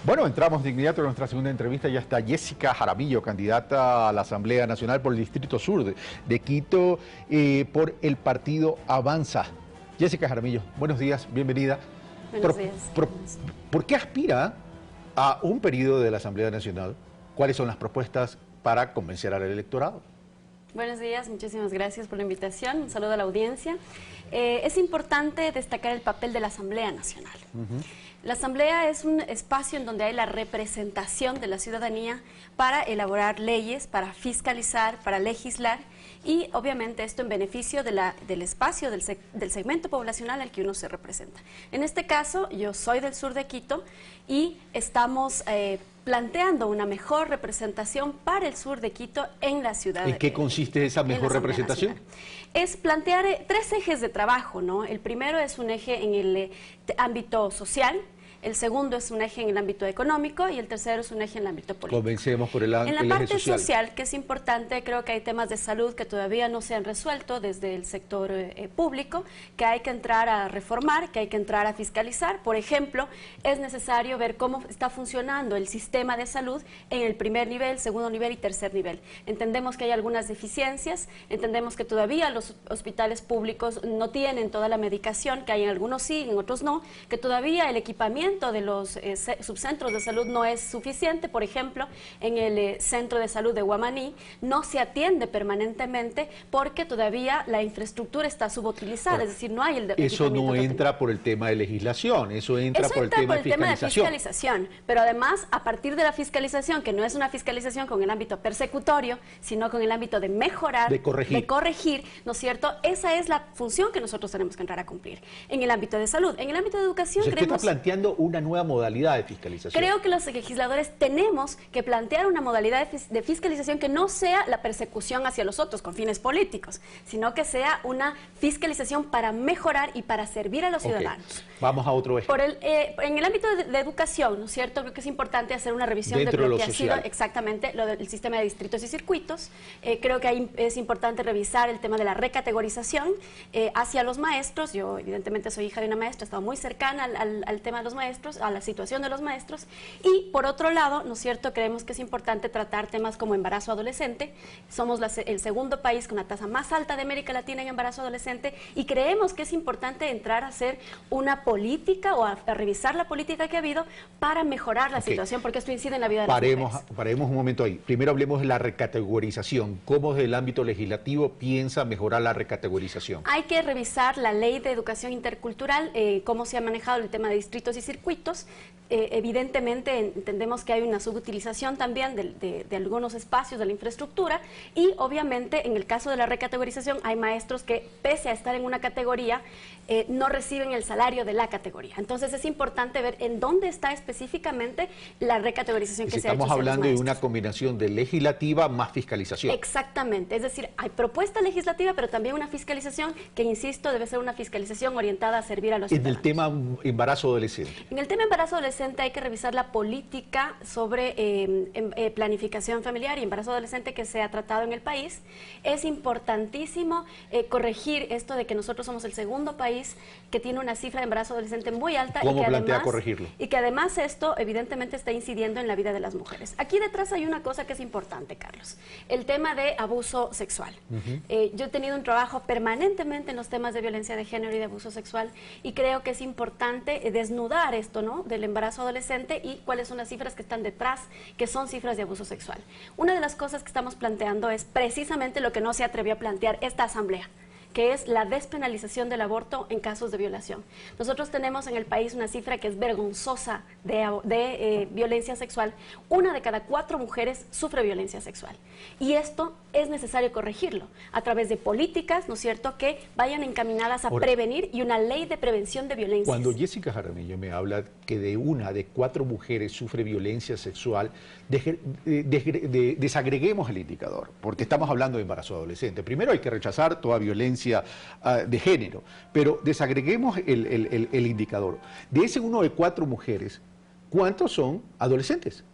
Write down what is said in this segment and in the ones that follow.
Bueno, entramos de inmediato a nuestra segunda entrevista. Ya está Jessica Jaramillo, candidata a la Asamblea Nacional por el Distrito Sur de Quito, por el partido Avanza. Jessica Jaramillo, buenos días, bienvenida. Buenos días. ¿Por qué aspira a un periodo de la Asamblea Nacional? ¿Cuáles son las propuestas para convencer al electorado? Buenos días, muchísimas gracias por la invitación. Un saludo a la audiencia. Es importante destacar el papel de la Asamblea Nacional. La Asamblea es un espacio en donde hay la representación de la ciudadanía para elaborar leyes, para fiscalizar, para legislar y obviamente esto en beneficio del espacio, del segmento poblacional al que uno se representa. En este caso, yo soy del sur de Quito y estamos planteando una mejor representación para el sur de Quito en la ciudad. ¿En qué consiste esa mejor representación? Es plantear tres ejes de trabajo, ¿no? El primero es un eje en el ámbito social, el segundo es un eje en el ámbito económico y el tercero es un eje en el ámbito político. Comencemos por el eje social. En la parte social, que es importante, creo que hay temas de salud que todavía no se han resuelto desde el sector público, que hay que entrar a reformar, que hay que entrar a fiscalizar. Por ejemplo, es necesario ver cómo está funcionando el sistema de salud en el primer nivel, segundo nivel y tercer nivel. Entendemos que hay algunas deficiencias, entendemos que todavía los hospitales públicos no tienen toda la medicación, que hay en algunos sí, en otros no, que todavía el equipamiento de los subcentros de salud no es suficiente. Por ejemplo, en el centro de salud de Guamaní no se atiende permanentemente porque todavía la infraestructura está subutilizada, es decir, no hay el Eso no entra por el tema de legislación, eso entra por el tema de fiscalización. Pero además, a partir de la fiscalización, que no es una fiscalización con el ámbito persecutorio, sino con el ámbito de mejorar, de corregir, ¿no es cierto? Esa es la función que nosotros tenemos que entrar a cumplir. En el ámbito de salud, en el ámbito de educación, ¿Usted está planteando una nueva modalidad de fiscalización? Creo que los legisladores tenemos que plantear una modalidad de fiscalización que no sea la persecución hacia los otros con fines políticos, sino que sea una fiscalización para mejorar y para servir a los ciudadanos. Vamos a otro eje. En el ámbito de educación, ¿no es cierto? Creo que es importante hacer una revisión de lo que ha sido exactamente lo del sistema de distritos y circuitos. Creo que ahí es importante revisar el tema de la recategorización hacia los maestros. Yo evidentemente soy hija de una maestra, he estado muy cercana al tema de los maestros, a la situación de los maestros, y por otro lado, ¿no es cierto?, creemos que es importante tratar temas como embarazo adolescente. Somos el segundo país con la tasa más alta de América Latina en embarazo adolescente y creemos que es importante entrar a hacer una política o a revisar la política que ha habido para mejorar la situación, porque esto incide en la vida de las mujeres. Paremos un momento ahí. Primero hablemos de la recategorización. ¿Cómo desde el ámbito legislativo piensa mejorar la recategorización? Hay que revisar la ley de educación intercultural, cómo se ha manejado el tema de distritos y circuitos. Evidentemente entendemos que hay una subutilización también de algunos espacios de la infraestructura y obviamente en el caso de la recategorización hay maestros que pese a estar en una categoría no reciben el salario de la categoría. Entonces es importante ver en dónde está específicamente la recategorización que se ha hecho. Estamos hablando de una combinación de legislativa más fiscalización. Exactamente, es decir, hay propuesta legislativa pero también una fiscalización que, insisto, debe ser una fiscalización orientada a servir a los ciudadanos. En el tema embarazo adolescente. En el tema embarazo adolescente hay que revisar la política sobre planificación familiar y embarazo adolescente que se ha tratado en el país. Es importantísimo corregir esto de que nosotros somos el segundo país que tiene una cifra de embarazo adolescente muy alta. ¿Cómo plantea corregirlo? Y que además esto evidentemente está incidiendo en la vida de las mujeres. Aquí detrás hay una cosa que es importante, Carlos, el tema de abuso sexual. Yo he tenido un trabajo permanentemente en los temas de violencia de género y de abuso sexual y creo que es importante desnudar esto, ¿no?, del embarazo adolescente y cuáles son las cifras que están detrás, que son cifras de abuso sexual. Una de las cosas que estamos planteando es precisamente lo que no se atrevió a plantear esta asamblea, que es la despenalización del aborto en casos de violación. Nosotros tenemos en el país una cifra que es vergonzosa de violencia sexual. 1 de cada 4 mujeres sufre violencia sexual. Y esto es necesario corregirlo a través de políticas, ¿no es cierto?, que vayan encaminadas a prevenir y una ley de prevención de violencia. Cuando Jessica Jaramillo me habla que de 1 de 4 mujeres sufre violencia sexual, desagreguemos el indicador, porque estamos hablando de embarazo adolescente. Primero hay que rechazar toda violencia de género, pero desagreguemos el indicador. De ese 1 de 4 mujeres, ¿cuántos son adolescentes?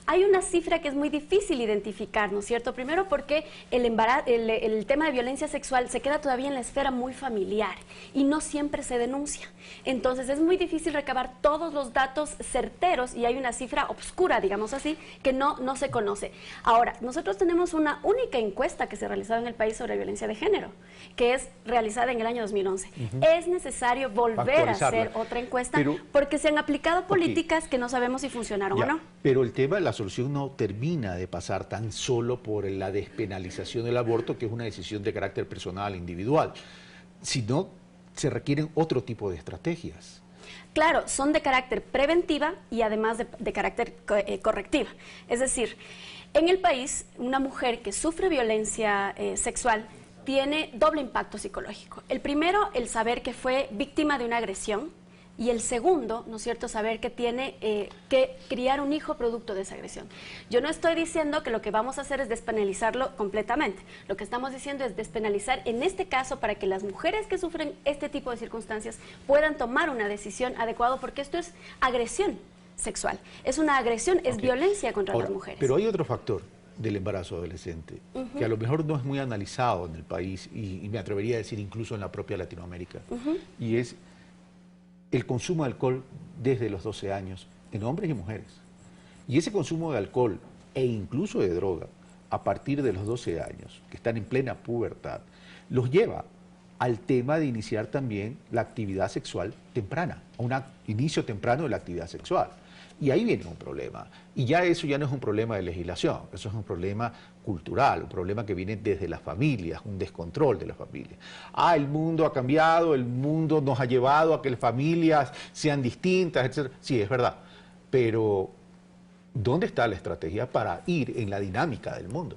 Hay una cifra que es muy difícil identificar, ¿no es cierto? Primero porque el tema de violencia sexual se queda todavía en la esfera muy familiar y no siempre se denuncia. Entonces es muy difícil recabar todos los datos certeros y hay una cifra obscura, digamos así, que no se conoce. Ahora, nosotros tenemos una única encuesta que se ha realizado en el país sobre violencia de género, que es realizada en el año 2011. Es necesario volver a hacer otra encuesta porque se han aplicado políticas que no sabemos si funcionaron o no. Pero el tema de la solución no termina de pasar tan solo por la despenalización del aborto, que es una decisión de carácter personal, individual, sino se requieren otro tipo de estrategias. Claro, son de carácter preventiva y además de carácter correctiva. Es decir, en el país, una mujer que sufre violencia sexual tiene doble impacto psicológico. El primero, el saber que fue víctima de una agresión, y el segundo, ¿no es cierto?, saber que tiene que criar un hijo producto de esa agresión. Yo no estoy diciendo que lo que vamos a hacer es despenalizarlo completamente. Lo que estamos diciendo es despenalizar en este caso para que las mujeres que sufren este tipo de circunstancias puedan tomar una decisión adecuada, porque esto es agresión sexual. Es una agresión, es violencia contra las mujeres. Pero hay otro factor del embarazo adolescente, que a lo mejor no es muy analizado en el país y me atrevería a decir incluso en la propia Latinoamérica, y es el consumo de alcohol desde los 12 años en hombres y mujeres. Y ese consumo de alcohol e incluso de droga a partir de los 12 años, que están en plena pubertad, los lleva al tema de iniciar también la actividad sexual temprana, a un inicio temprano de la actividad sexual. Y ahí viene un problema. Y ya eso ya no es un problema de legislación, eso es un problema cultural, un problema que viene desde las familias, un descontrol de las familias. El mundo ha cambiado, el mundo nos ha llevado a que las familias sean distintas, etc. Sí, es verdad, pero ¿dónde está la estrategia para ir en la dinámica del mundo?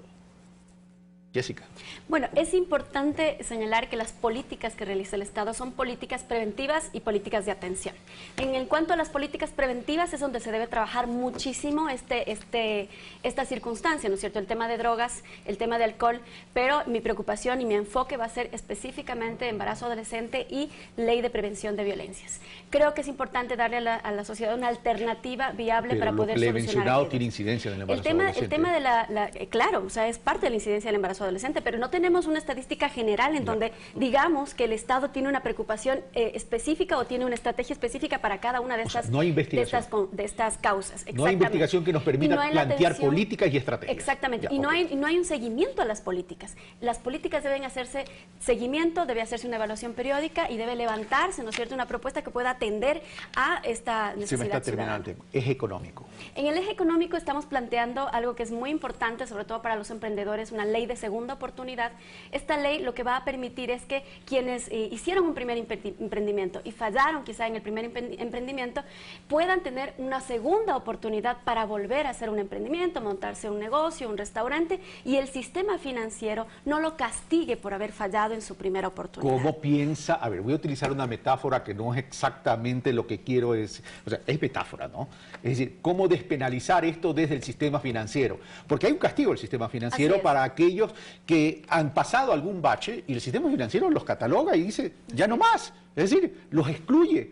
Jessica. Bueno, es importante señalar que las políticas que realiza el Estado son políticas preventivas y políticas de atención. En cuanto a las políticas preventivas es donde se debe trabajar muchísimo esta circunstancia, ¿no es cierto? El tema de drogas, el tema de alcohol, pero mi preocupación y mi enfoque va a ser específicamente embarazo adolescente y ley de prevención de violencias. Creo que es importante darle a la sociedad una alternativa viable para poder solucionar. Pero lo que le he mencionado tiene incidencia en el embarazo adolescente. El tema de claro, o sea, es parte de la incidencia del embarazo adolescente, pero no tenemos una estadística general en donde digamos que el Estado tiene una preocupación específica o tiene una estrategia específica para cada una de estas, no hay investigación. de estas causas. No hay investigación que nos permita plantear políticas y estrategias. Exactamente, y no hay un seguimiento a las políticas. Las políticas deben hacerse seguimiento, debe hacerse una evaluación periódica y debe levantarse, ¿no es cierto?, una propuesta que pueda atender a esta necesidad. Se me está terminando el tema. Eje económico. En el eje económico estamos planteando algo que es muy importante, sobre todo para los emprendedores, una ley de segunda oportunidad. Esta ley lo que va a permitir es que quienes hicieron un primer emprendimiento y fallaron quizá en el primer emprendimiento puedan tener una segunda oportunidad para volver a hacer un emprendimiento, montarse un negocio, un restaurante, y el sistema financiero no lo castigue por haber fallado en su primera oportunidad. ¿Cómo piensa? A ver, voy a utilizar una metáfora que no es exactamente lo que quiero decir, o sea, es metáfora, ¿no? Es decir, ¿cómo despenalizar esto desde el sistema financiero? Porque hay un castigo del sistema financiero para aquellos que han pasado algún bache y el sistema financiero los cataloga y dice, ya no más. Es decir, los excluye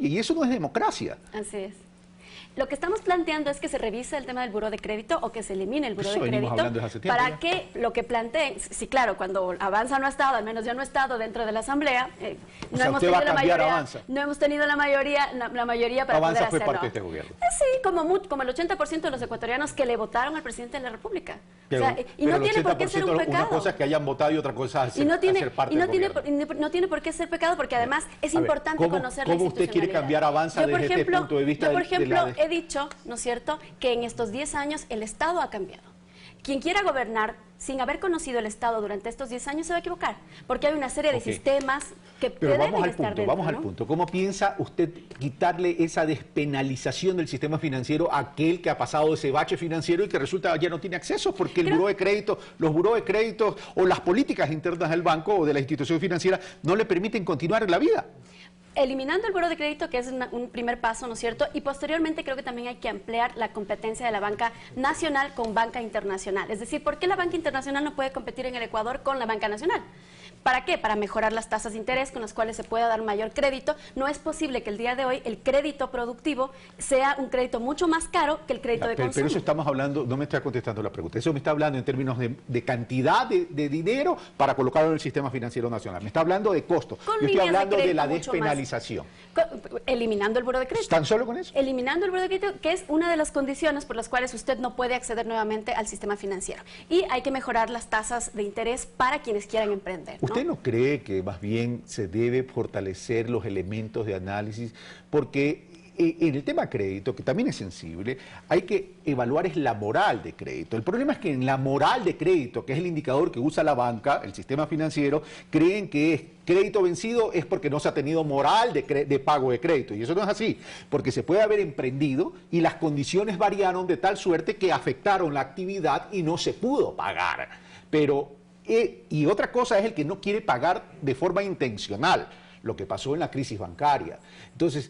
y eso no es democracia. Así es. Lo que estamos planteando es que se revise el tema del buró de crédito o que se elimine el buró de crédito para que lo que planteen, sí, claro, cuando Avanza no ha estado, al menos yo no he estado dentro de la Asamblea, no hemos tenido la mayoría para Avanza poder fue hacerlo. parte de este gobierno. Sí, como el 80% de los ecuatorianos que le votaron al presidente de la República. Pero, o sea, y no tiene por qué ser un pecado. Una cosa es que hayan votado y otra cosa es ser parte del gobierno. No tiene por qué ser pecado porque además es importante conocer la institucionalidad. ¿Cómo usted quiere cambiar Avanza desde este punto de vista? Yo, por ejemplo, he dicho, ¿no es cierto?, que en estos 10 años el Estado ha cambiado. Quien quiera gobernar sin haber conocido el Estado durante estos 10 años se va a equivocar, porque hay una serie de sistemas que deben estar dentro. Vamos al punto. ¿Cómo piensa usted quitarle esa despenalización del sistema financiero a aquel que ha pasado ese bache financiero y que resulta ya no tiene acceso porque el buró de crédito, los buró de créditos o las políticas internas del banco o de la institución financiera no le permiten continuar en la vida? Eliminando el buro de crédito, que es un primer paso, ¿no es cierto? Y posteriormente creo que también hay que ampliar la competencia de la banca nacional con banca internacional. Es decir, ¿por qué la banca internacional no puede competir en el Ecuador con la banca nacional? ¿Para qué? Para mejorar las tasas de interés con las cuales se pueda dar mayor crédito. No es posible que el día de hoy el crédito productivo sea un crédito mucho más caro que el crédito de consumo. Pero eso estamos hablando, no me está contestando la pregunta, eso me está hablando en términos de cantidad de dinero para colocarlo en el sistema financiero nacional. Me está hablando de costo. Yo estoy hablando de la despenalización. Eliminando el buro de crédito. ¿Tan solo con eso? Eliminando el buro de crédito, que es una de las condiciones por las cuales usted no puede acceder nuevamente al sistema financiero. Y hay que mejorar las tasas de interés para quienes quieran emprender, ¿no? ¿Usted no cree que más bien se debe fortalecer los elementos de análisis? Porque en el tema crédito, que también es sensible, hay que evaluar es la moral de crédito. El problema es que en la moral de crédito, que es el indicador que usa la banca, el sistema financiero, creen que es crédito vencido es porque no se ha tenido moral de pago de crédito. Y eso no es así, porque se puede haber emprendido y las condiciones variaron de tal suerte que afectaron la actividad y no se pudo pagar. Pero y otra cosa es el que no quiere pagar de forma intencional, lo que pasó en la crisis bancaria. Entonces,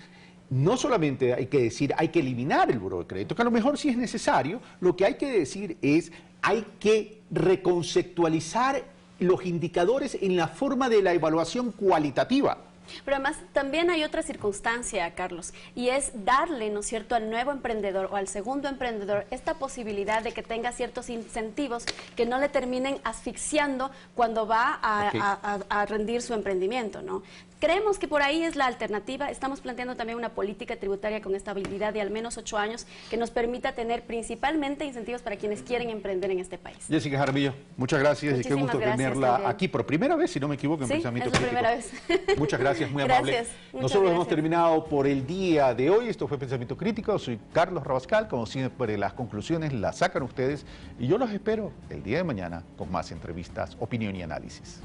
no solamente hay que decir, hay que eliminar el buro de crédito, que a lo mejor sí es necesario, lo que hay que decir es, hay que reconceptualizar los indicadores en la forma de la evaluación cualitativa. Pero además también hay otra circunstancia, Carlos, y es darle, ¿no es cierto?, al nuevo emprendedor o al segundo emprendedor esta posibilidad de que tenga ciertos incentivos que no le terminen asfixiando cuando va a rendir su emprendimiento, ¿no? Creemos que por ahí es la alternativa. Estamos planteando también una política tributaria con estabilidad de al menos 8 años que nos permita tener principalmente incentivos para quienes quieren emprender en este país. Jessica Jaramillo, muchas gracias y qué gusto tenerla aquí por primera vez, si no me equivoco, en Pensamiento Crítico. Sí, es la primera vez. Muchas gracias, muy amable. Gracias. Nosotros hemos terminado por el día de hoy. Esto fue Pensamiento Crítico. Soy Carlos Rabascal. Como siempre, las conclusiones las sacan ustedes y yo los espero el día de mañana con más entrevistas, opinión y análisis.